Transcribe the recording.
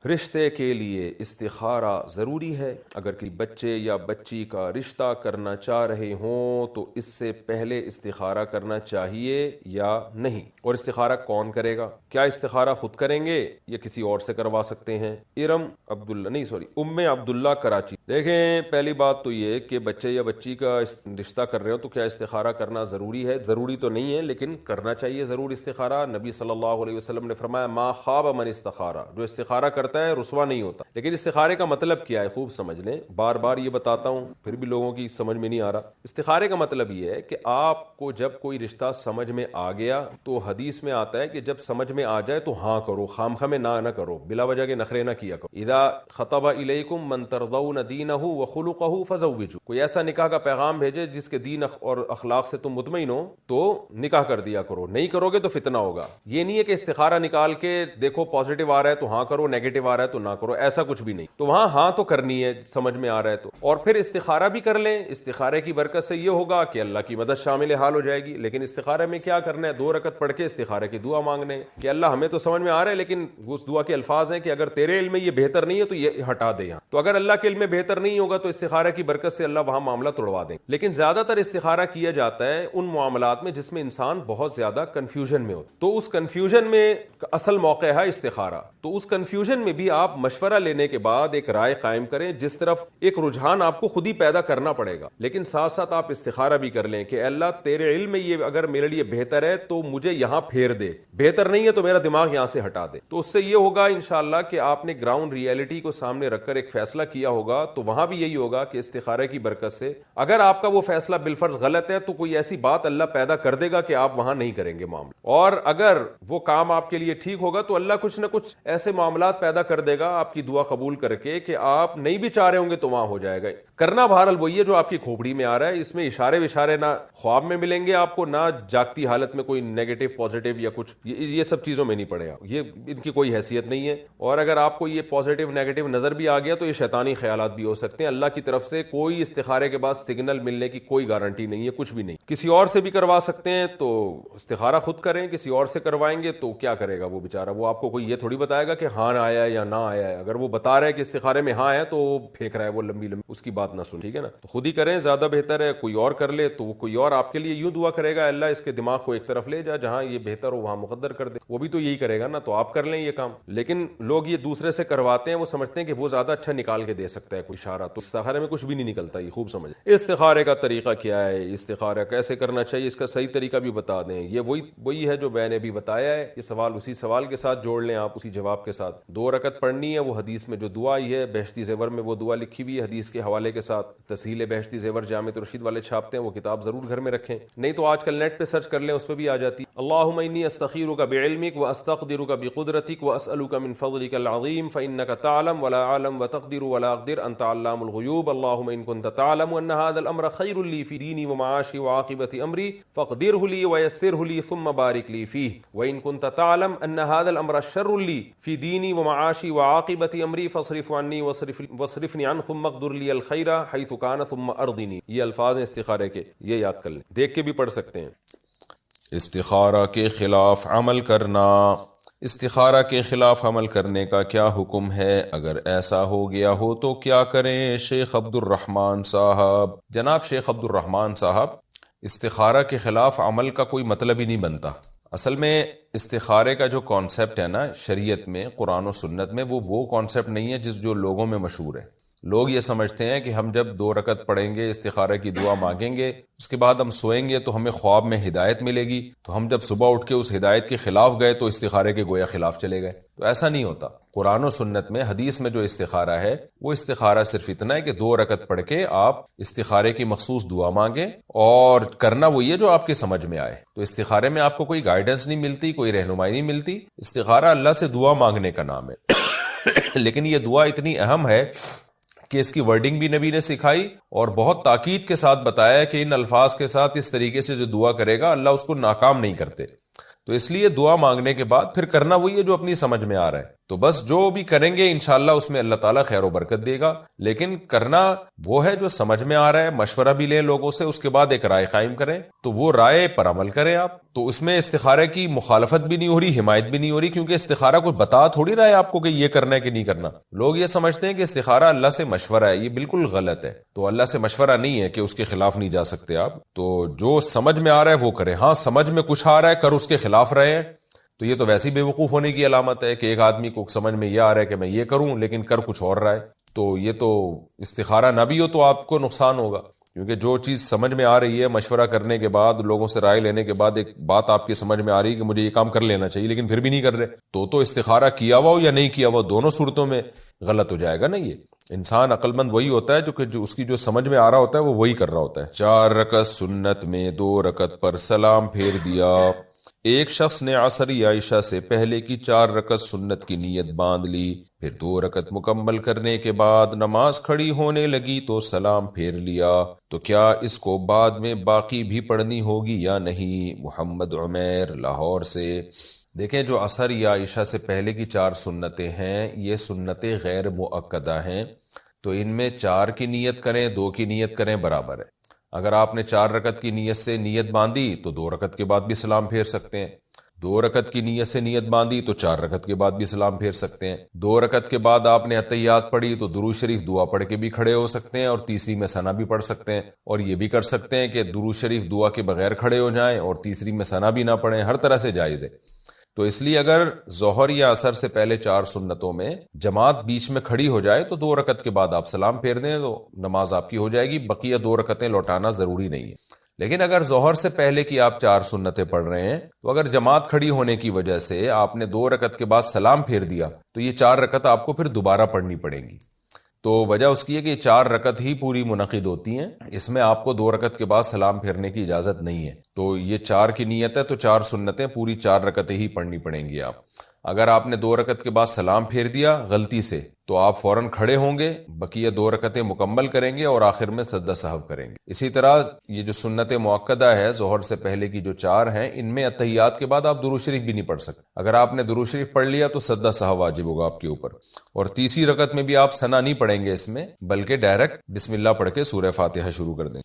رشتے کے لیے استخارہ ضروری ہے؟ اگر کسی بچے یا بچی کا رشتہ کرنا چاہ رہے ہوں تو اس سے پہلے استخارہ کرنا چاہیے یا نہیں؟ اور استخارہ کون کرے گا؟ کیا استخارہ خود کریں گے یا کسی اور سے کروا سکتے ہیں؟ ام عبداللہ کراچی۔ دیکھیں، پہلی بات تو یہ کہ بچے یا بچی کا رشتہ کر رہے ہو تو کیا استخارہ کرنا ضروری ہے؟ ضروری تو نہیں ہے لیکن کرنا چاہیے ضرور استخارہ۔ نبی صلی اللہ علیہ وسلم نے فرمایا ما خاب من استخارہ، جو استخارہ کرتا ہے رسوا نہیں ہوتا۔ لیکن استخارے کا مطلب کیا ہے خوب سمجھ لیں، بار بار یہ بتاتا ہوں پھر بھی لوگوں کی سمجھ میں نہیں آ رہا۔ استخارے کا مطلب یہ ہے کہ آپ کو جب کوئی رشتہ سمجھ میں آ گیا تو حدیث میں آتا ہے کہ جب سمجھ میں آ جائے تو ہاں کرو، خامخواہ میں نہ کرو، بلا وجہ کے نخرے نہ کیا کرو۔ اذا خطب الیکم من ترضون دینہ وخلقہ فزوجوا، کوئی ایسا نکاح کا پیغام بھیجے جس کے دین اور اخلاق سے تم مطمئن ہو تو نکاح کر دیا کرو، نہیں کرو گے تو فتنہ ہوگا۔ یہ نہیں ہے کہ استخارہ نکال کے دیکھو پازیٹیو آ رہا ہے تو ہاں کرو، نیگیٹو آ رہا ہے تو نہ کرو، ایسا کچھ بھی نہیں۔ تو وہاں ہاں تو کرنی ہے سمجھ میں آ رہا ہے تو، اور پھر استخارہ بھی کر لیں۔ استخارے کی برکت سے یہ ہوگا کہ اللہ کی مدد شامل حال ہو جائے گی۔ لیکن استخارے میں کیا کرنا ہے؟ 2 رکعت پڑھ کے استخارے کی دعا مانگنے کہ اللہ ہمیں تو سمجھ میں آ رہا ہے لیکن اس دعا کے الفاظ ہیں کہ اگر تیرے علم میں یہ بہتر نہیں ہے تو یہ ہٹا دے یہاں، تو اگر اللہ کے علم میں بہتر نہیں ہوگا تو استخارہ کی برکت سے اللہ وہاں معاملہ توڑوا دیں۔ لیکن زیادہ تر استخارہ کیا جاتا ہے ان معاملات میں جس میں انسان بہت زیادہ کنفیوژن میں ہو، تو اس کنفیوژن میں اصل موقع ہے استخارہ۔ تو اس کنفیوژن میں بھی آپ مشورہ لینے کے بعد ایک رائے قائم کریں جس طرف ایک رجحان آپ کو خود ہی پیدا کرنا پڑے گا، لیکن ساتھ ساتھ آپ استخارہ بھی کر لیں کہ اللہ تیرے علم میں یہ اگر میرے لیے بہتر ہے تو مجھے یہاں پھیر دے، بہتر نہیں ہے تو میرا دماغ یہاں سے ہٹا دے۔ تو اس سے یہ ہوگا انشاءاللہ کہ آپ نے گراؤنڈ ریئلٹی کو سامنے رکھ کر ایک فیصلہ کیا ہوگا، تو وہاں بھی یہی ہوگا کہ استخارے کی برکت سے اگر آپ کا وہ فیصلہ بالفرض غلط ہے تو کوئی ایسی بات اللہ پیدا کر دے گا کہ آپ وہاں نہیں کریں گے معاملہ، اور اگر وہ کام آپ کے لیے ٹھیک ہوگا تو اللہ کچھ نہ کچھ ایسے معاملات پیدا کر دے گا آپ کی دعا قبول کر کے کہ آپ نہیں بھی چاہ رہے ہوں گے تو وہاں ہو جائے گا۔ کرنا بہرحال وہی ہے جو آپ کی کھوپڑی میں آ رہا ہے، اس میں اشارے وشارے نہ خواب میں ملیں گے آپ کو، نہ جاگتی حالت میں کوئی نیگیٹو پازیٹیو یا کچھ یہ سب چیزوں میں نہیں پڑے گا، یہ ان کی کوئی حیثیت نہیں ہے۔ اور اگر آپ کو یہ پازیٹیو نیگیٹو نظر بھی آ گیا تو یہ شیطانی خیالات بھی ہو سکتے ہیں۔ اللہ کی طرف سے کوئی استخارے کے بعد سگنل ملنے کی کوئی گارنٹی نہیں ہے، کچھ بھی نہیں۔ کسی اور سے بھی کروا سکتے ہیں تو استخارہ خود کریں، کسی اور سے کروائیں گے تو کیا کرے گا وہ بیچارہ؟ وہ آپ کو کوئی یہ تھوڑی بتائے گا کہ ہاں آیا ہے یا نہ آیا ہے۔ اگر وہ بتا رہا ہے کہ استخارے میں ہاں ہے تو وہ پھینک رہا ہے وہ لمبی اس کی بات نہ سن، ٹھیک ہے نا؟ تو خود ہی کریں، زیادہ بہتر ہے۔ کوئی اور کر لے تو وہ کوئی اور آپ کے لیے یوں دعا کرے گا اللہ اس کے دماغ کو ایک طرف لے جا، جہاں یہ بہتر ہو وہاں مقدر کر دے، وہ بھی تو یہی کرے گا نا۔ تو آپ کر لیں یہ کام، لیکن لوگ یہ دوسرے سے کرواتے ہیں، وہ سمجھتے ہیں کہ وہ زیادہ اچھا نکال کے دے سکتا ہے کوئی اشارہ، تو استخارے میں کچھ بھی نہیں نکلتا۔ یہ خوب سمجھ، استخارے کا طریقہ کیا ہے، استخارہ کیسے کرنا چاہیے، اس کا صحیح طریقہ بھی بتا دیں۔ یہ وہی ہے جو میں نے بھی بتایا ہے۔ یہ سوال اسی سوال کے ساتھ جوڑ لیں آپ، اسی جواب کے ساتھ۔ 2 رکعت پڑھنی ہے، وہ حدیث میں جو دعا آئی ہے بہشتی زیور میں وہ دعا لکھی ہوئی ہے حدیث کے حوالے کے ساتھ، تسہیل بہشتی زیور جامع رشید والے چھاپتے ہیں، وہ کتاب ضرور گھر میں رکھیں، نہیں تو آج کل نیٹ پہ سرچ کر لیں، اس پہ بھی آ جاتی۔ اللہم انی استخیرک بعلمک واستقدرک بقدرتک واسألک من فضلک العظیم فانک تعلم ولا اعلم وتقدر ولا اقدر انت علام الغیوب اللہم ان کنت تعلم ان هذا الامر خیر لی فی دینی ومعاشی وعاقبۃ امری فاقدره لی ویسره لی ثم بارک لی فیہ وان کنت تعلم ان هذا الامر شر لی فی دینی ومعاشی وعاقبۃ امری فاصرف عنی واصرفنی عنہ ثم اقدر لی الخیر حیث کان ثم ارضنی۔ یہ الفاظ ہیں استخارے کے، یہ یاد کر لیں، دیکھ کے بھی پڑھ سکتے ہیں۔ استخارہ کے خلاف عمل کرنا، استخارہ کے خلاف عمل کرنے کا کیا حکم ہے؟ اگر ایسا ہو گیا ہو تو کیا کریں؟ شیخ عبد الرحمن صاحب، جناب شیخ عبد الرحمن صاحب، استخارہ کے خلاف عمل کا کوئی مطلب ہی نہیں بنتا۔ اصل میں استخارے کا جو کانسیپٹ ہے نا شریعت میں، قرآن و سنت میں، وہ کانسیپٹ نہیں ہے جو لوگوں میں مشہور ہے۔ لوگ یہ سمجھتے ہیں کہ ہم جب 2 رکعت پڑھیں گے، استخارہ کی دعا مانگیں گے، اس کے بعد ہم سوئیں گے تو ہمیں خواب میں ہدایت ملے گی، تو ہم جب صبح اٹھ کے اس ہدایت کے خلاف گئے تو استخارے کے گویا خلاف چلے گئے۔ تو ایسا نہیں ہوتا۔ قرآن و سنت میں، حدیث میں جو استخارہ ہے، وہ استخارہ صرف اتنا ہے کہ 2 رکعت پڑھ کے آپ استخارے کی مخصوص دعا مانگیں، اور کرنا وہی ہے جو آپ کی سمجھ میں آئے۔ تو استخارے میں آپ کو کوئی گائیڈنس نہیں ملتی، کوئی رہنمائی نہیں ملتی۔ استخارہ اللہ سے دعا مانگنے کا نام ہے لیکن یہ دعا اتنی اہم ہے کہ اس کی ورڈنگ بھی نبی نے سکھائی اور بہت تاکید کے ساتھ بتایا کہ ان الفاظ کے ساتھ اس طریقے سے جو دعا کرے گا اللہ اس کو ناکام نہیں کرتے۔ تو اس لیے دعا مانگنے کے بعد پھر کرنا وہی ہے جو اپنی سمجھ میں آ رہا ہے۔ تو بس جو بھی کریں گے انشاءاللہ اس میں اللہ تعالیٰ خیر و برکت دے گا. لیکن کرنا وہ ہے جو سمجھ میں آ رہا ہے، مشورہ بھی لیں لوگوں سے، اس کے بعد ایک رائے قائم کریں، تو وہ رائے پر عمل کریں آپ. تو اس میں استخارے کی مخالفت بھی نہیں ہو رہی، حمایت بھی نہیں ہو رہی، کیونکہ استخارہ کوئی بتا تھوڑی رہا ہے آپ کو کہ یہ کرنا ہے کہ نہیں کرنا. لوگ یہ سمجھتے ہیں کہ استخارہ اللہ سے مشورہ ہے، یہ بالکل غلط ہے. تو اللہ سے مشورہ نہیں ہے کہ اس کے خلاف نہیں جا سکتے آپ. تو جو سمجھ میں آ رہا ہے وہ کریں. ہاں سمجھ میں کچھ آ رہا ہے کر اس کے خلاف رہے ہیں تو یہ تو ویسی بے وقوف ہونے کی علامت ہے کہ ایک آدمی کو سمجھ میں یہ آ رہا ہے کہ میں یہ کروں لیکن کر کچھ اور رہا ہے. تو یہ تو استخارہ نہ بھی ہو تو آپ کو نقصان ہوگا، کیونکہ جو چیز سمجھ میں آ رہی ہے مشورہ کرنے کے بعد، لوگوں سے رائے لینے کے بعد ایک بات آپ کی سمجھ میں آ رہی ہے کہ مجھے یہ کام کر لینا چاہیے لیکن پھر بھی نہیں کر رہے، تو استخارہ کیا ہوا ہو یا نہیں کیا ہوا دونوں صورتوں میں غلط ہو جائے گا نا. یہ انسان عقل مند وہی ہوتا ہے جو اس کی جو سمجھ میں آ رہا ہوتا ہے وہ وہی کر رہا ہوتا ہے. 4 رکعت سنت میں 2 رکعت پر سلام پھیر دیا. ایک شخص نے عصر یا عشاء سے پہلے کی 4 رکعت سنت کی نیت باندھ لی، پھر 2 رکعت مکمل کرنے کے بعد نماز کھڑی ہونے لگی تو سلام پھیر لیا، تو کیا اس کو بعد میں باقی بھی پڑھنی ہوگی یا نہیں؟ محمد عمیر لاہور سے. دیکھیں جو عصر یا عشاء سے پہلے کی 4 سنتیں ہیں یہ سنتیں غیر مؤکدہ ہیں، تو ان میں 4 کی نیت کریں 2 کی نیت کریں برابر ہے. اگر آپ نے 4 رکعت کی نیت سے نیت باندھی تو 2 رکعت کے بعد بھی سلام پھیر سکتے ہیں. 2 رکعت کی نیت سے نیت باندھی تو 4 رکعت کے بعد بھی سلام پھیر سکتے ہیں. 2 رکعت کے بعد آپ نے اتحیات پڑھی تو درود شریف دعا پڑھ کے بھی کھڑے ہو سکتے ہیں اور تیسری میں ثنا بھی پڑھ سکتے ہیں. اور یہ بھی کر سکتے ہیں کہ درود شریف دعا کے بغیر کھڑے ہو جائیں اور تیسری میں ثنا بھی نہ پڑھیں. ہر طرح سے جائز ہے. تو اس لیے اگر ظہر یا عصر سے پہلے 4 سنتوں میں جماعت بیچ میں کھڑی ہو جائے تو 2 رکعت کے بعد آپ سلام پھیر دیں تو نماز آپ کی ہو جائے گی. بقیہ 2 رکعتیں لوٹانا ضروری نہیں ہے. لیکن اگر ظہر سے پہلے کی آپ 4 سنتیں پڑھ رہے ہیں تو اگر جماعت کھڑی ہونے کی وجہ سے آپ نے 2 رکعت کے بعد سلام پھیر دیا تو یہ 4 رکعت آپ کو پھر دوبارہ پڑھنی پڑیں گی. تو وجہ اس کی ہے کہ 4 رکعت ہی پوری منعقد ہوتی ہیں، اس میں آپ کو 2 رکعت کے بعد سلام پھیرنے کی اجازت نہیں ہے. تو یہ 4 کی نیت ہے تو 4 سنتیں پوری 4 رکعتیں ہی پڑھنی پڑیں گی آپ. اگر آپ نے 2 رکعت کے بعد سلام پھیر دیا غلطی سے تو آپ فوراً کھڑے ہوں گے، بقیہ 2 رکعتیں مکمل کریں گے اور آخر میں سجدہ سہو کریں گے. اسی طرح یہ جو سنت مؤکدہ ہے ظہر سے پہلے کی جو 4 ہیں ان میں اتحیات کے بعد آپ درود شریف بھی نہیں پڑھ سکتے. اگر آپ نے درود شریف پڑھ لیا تو سجدہ سہو واجب ہوگا آپ کے اوپر. اور تیسری رکعت میں بھی آپ ثنا نہیں پڑھیں گے اس میں، بلکہ ڈائریکٹ بسم اللہ پڑھ کے سورہ فاتحہ شروع کر دیں.